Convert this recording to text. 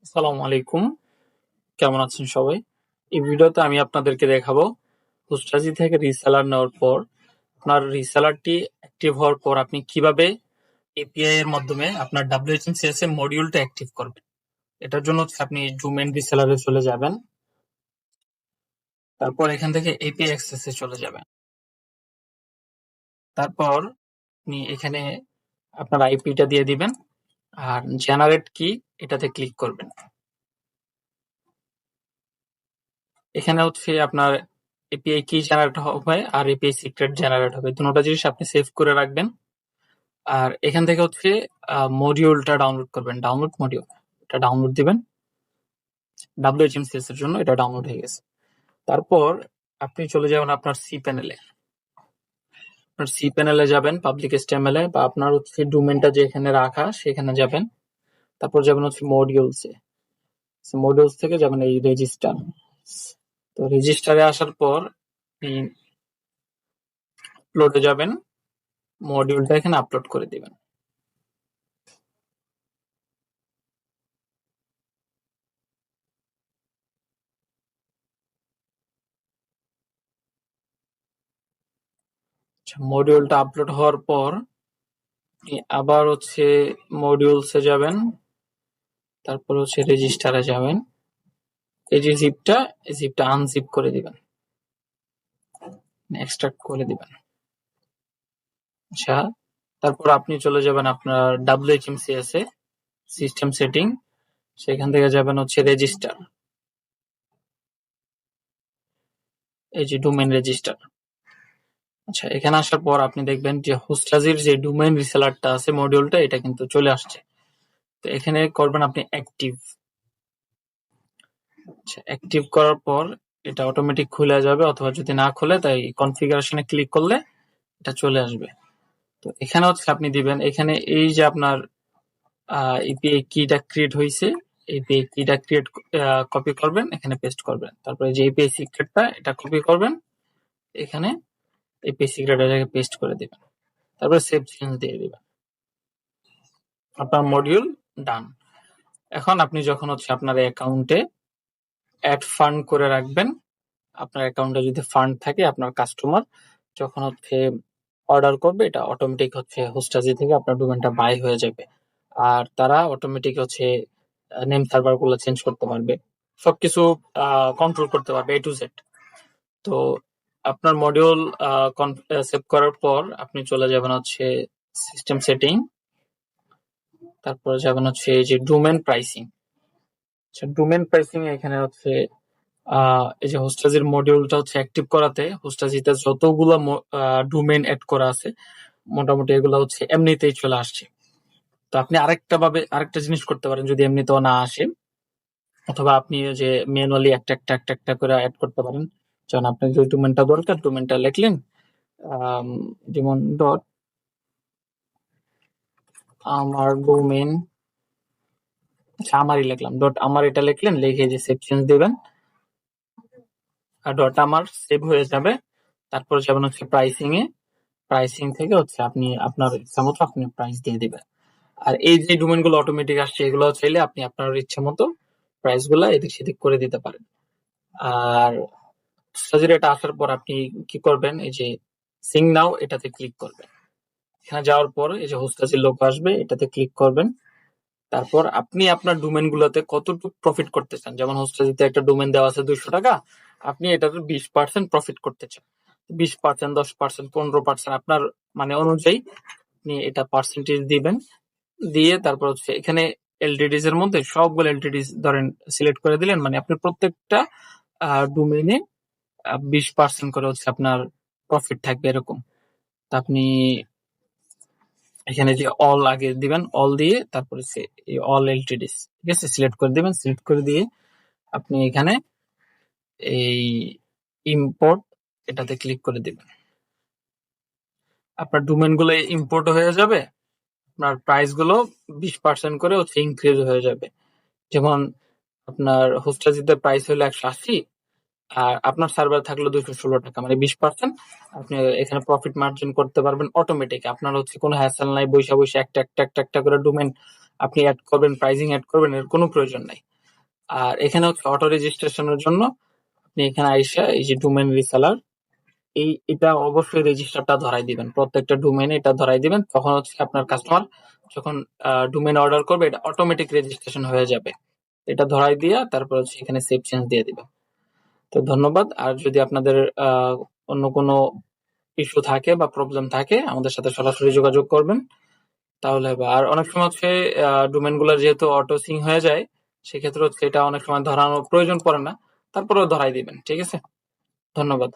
আসসালামু আলাইকুম। কেমন আছেন সবাই? এই ভিডিওতে আমি আপনাদেরকে দেখাবো হোস্টাসি থেকে রিসেলার নেওয়ার পর আপনার রিসেলারটি অ্যাক্টিভ হওয়ার পর আপনি কিভাবে এপিআই এর মাধ্যমে আপনার WHMCS এর মডিউলটা অ্যাক্টিভ করবেন। এটার জন্য আপনি ডোমেইন রিসেলারে চলে যাবেন। তারপর এখান থেকে এপিআই অ্যাক্সেস এ চলে যাবেন। তারপর আপনি এখানে আপনার আইপিটা দিয়ে দিবেন আর জেনারেট কি এটাতে ক্লিক করবেন। এখানে আপনার এপিআই কি জেনারেট হবে আর এপিআই সিক্রেট জেনারেট হবে, দুটোটা জিনিস আপনি সেভ করে রাখবেন। আর এখান থেকে মডিউলটা ডাউনলোড করবেন, ডাউনলোড মডিউল এটা ডাউনলোড দিবেন। WHMCS এর জন্য এটা ডাউনলোড হয়ে গেছে। তারপর আপনি চলে যাবেন আপনার সি প্যানেলে। আপনার সি প্যানেলে যাবেন, পাবলিক HTML এ বা আপনার ডোমেনটা যেখানে রাখা সেখানে যাবেন। তারপর যাবেন মডিউলসে। মডিউলস থেকে যাবেন এই রেজিস্টার। তো রেজিস্টারে আসার পর আপনি আপলোডে যাবেন, মডিউলটা এখানে আপলোড করে দিবেন। মডিউলটা আপলোড হওয়ার পর আপনি আবার মডিউলসে যাবেন, তারপর রেজিস্টারে যাবেন। এই যে জিপটা আনজিপ করে দিবেন, এক্সট্রাক্ট করে দিবেন। আচ্ছা, তারপর আপনি চলে যাবেন আপনার WHMCS এ, সিস্টেম সেটিং, সেখান থেকে যাবেন রেজিস্টার, এই যে ডোমেইন রেজিস্টার। আচ্ছা, এখানে আসার পর আপনি দেখবেন যে হোস্টাসির যে ডোমেইন রিসেলারটা আছে মডিউলটা, এটা কিন্তু চলে আসছে। তো এখানে করবেন আপনি অ্যাক্টিভ। আচ্ছা, অ্যাক্টিভ করার পর এটা অটোমেটিক খুলে যাবে, অথবা যদি না খুলে তাই কনফিগারেশনে ক্লিক করলে এটা চলে আসবে। তো এখানে আপনি দিবেন, এখানে এই যে আপনার এপিআই কিটা ক্রিয়েট হয়েছে, এপিআই কিটা কপি করবেন, এখানে পেস্ট করবেন। তারপরে যে এপিআই সিক্রেটটা এটা কপি করবেন, এখানে এপিআই সিক্রেট এটাকে পেস্ট করে দিবেন। তারপরে সেভ চেঞ্জ দিয়ে দিবেন। আপনার মডিউল ডান। এখন আপনি যখন আপনার অ্যাকাউন্টে অ্যাড ফান্ড করে রাখবেন, আপনার অ্যাকাউন্টে যদি ফান্ড থাকে, আপনার কাস্টমার যখন অর্ডার করবে, এটা অটোমেটিক হোস্টাসি থেকে আপনার ডোমেনটা বাই হয়ে যাবে। আর তারা অটোমেটিক নেম সার্ভার গুলো চেঞ্জ করতে পারবে, সবকিছু কন্ট্রোল করতে পারবে A to Z। তো আপনার মডিউল সেভ করার পর আপনি চলে যাবেন সিস্টেম সেটিং, তারপর যাবেন এই যে ডোমেন প্রাইসিং। আচ্ছা, ডোমেন প্রাইসিং এখানে এই যে হোস্টাসির মডিউলটা অ্যাক্টিভ করাতে হোস্টাসিতে যতগুলো ডোমেন অ্যাড করা আছে মোটামুটি এগুলো এমনিতেই চলে আসছে। তো আপনি আরেকটা জিনিস করতে পারেন, যদি এমনিতেও না আসে, অথবা আপনি যে ম্যানুয়ালি একটা একটা একটা একটা করে অ্যাড করতে পারেন। যেমন আপনার যে ডোমেনটা দরকার, ডোমেনটা লিখলেন, যেমন ডট আমার ডোমেন, আচ্ছা আমারই লিখলাম, ডট আমার এটা লিখলেন, লিখে যে সেভ চেঞ্জ দিবেন, আর ডট আমার সেভ হয়ে যাবে। তারপর যাবেন প্রাইসিং এ, প্রাইসিং থেকে আপনি আপনার ইচ্ছা মতো আপনি প্রাইস দিয়ে দিবেন। আর এই যে ডোমেন গুলো অটোমেটিক আসছে, এগুলো চাইলে আপনি আপনার ইচ্ছা মতো প্রাইস গুলা এদিক সেদিক করে দিতে পারেন। আর সার্জারি এটা আসার পর আপনি কি করবেন, এই যে সিং নাও এটাতে ক্লিক করবেন। এখানে যাওয়ার পর এই যে হোস্টাসির লোগো আসবে, এটাতে ক্লিক করবেন। তারপর আপনি আপনার ডোমেন গুলোতে কতটুকু প্রফিট করতে চান, যেমন হোস্টাসিতে একটা ডোমেন দেওয়া আছে 200 টাকা, আপনি এটাতে 20% প্রফিট করতে চান, 20%, 10%, 15% আপনার মানে অনুযায়ী আপনি এটা পার্সেন্টেজ দিবেন। দিয়ে তারপর এখানে এলটিডিস এর মধ্যে সবগুলো এলটিডিস ধরেন সিলেক্ট করে দিলেন, মানে আপনি প্রত্যেকটা ডোমেইনে 20% করে আপনার প্রফিট থাকবে এরকম। তা আপনি এখানে যে অল আগে দিবেন, অল দিয়ে তারপরে অল এলটিডিস, ঠিক আছে, সিলেক্ট করে দিবেন। সিলেক্ট করে দিয়ে আপনি এখানে এই ইম্পোর্ট এটাতে ক্লিক করে দিবেন। আপনার ডোমেন গুলো ইম্পোর্ট হয়ে যাবে, আপনার প্রাইস গুলো 20% করে ইনক্রিজ হয়ে যাবে। যেমন আপনার হোস্টাসিতে প্রাইস হলো 180, আর আপনার সার্ভার থাকলো 216 টাকা, মানে 20% আপনি এখানে প্রফিট মার্জিন করতে পারবেন অটোমেটিক। আপনার কোনো হ্যাসেল নাই, বৈশা বৈশা একটা একটা একটা একটা করে ডোমেন আপনি অ্যাড করবেন, প্রাইজিং অ্যাড করবেন, এর কোনো প্রয়োজন নাই। আর এখানে হচ্ছে অটো রেজিস্ট্রেশনের জন্য আপনি এখানে আইসা এই যে ডোমেন রিসেলার, এটা অবশ্যই রেজিস্টারটা ধরাই দিবেন, প্রত্যেকটা ডোমেনে এটা ধরাই দিবেন। তখন হচ্ছে আপনার কাস্টমার যখন ডোমেন অর্ডার করবে এটা অটোমেটিক রেজিস্ট্রেশন হয়ে যাবে। এটা ধরাই দিয়া তারপর হচ্ছে এখানে সেভ চেঞ্জ দিয়ে দিবেন। তো ধন্যবাদ। আর যদি আপনাদের অন্য কোনো ইস্যু থাকে বা প্রবলেম থাকে আমাদের সাথে সরাসরি যোগাযোগ করবেন, তাহলে হবে। আর অনেক সময় হচ্ছে ডোমেন গুলো যেহেতু অটো সিং হয়ে যায়, সেক্ষেত্রে হচ্ছে এটা অনেক সময় ধরানোর প্রয়োজন পড়ে না, তারপরেও ধরাই দিবেন। ঠিক আছে, ধন্যবাদ।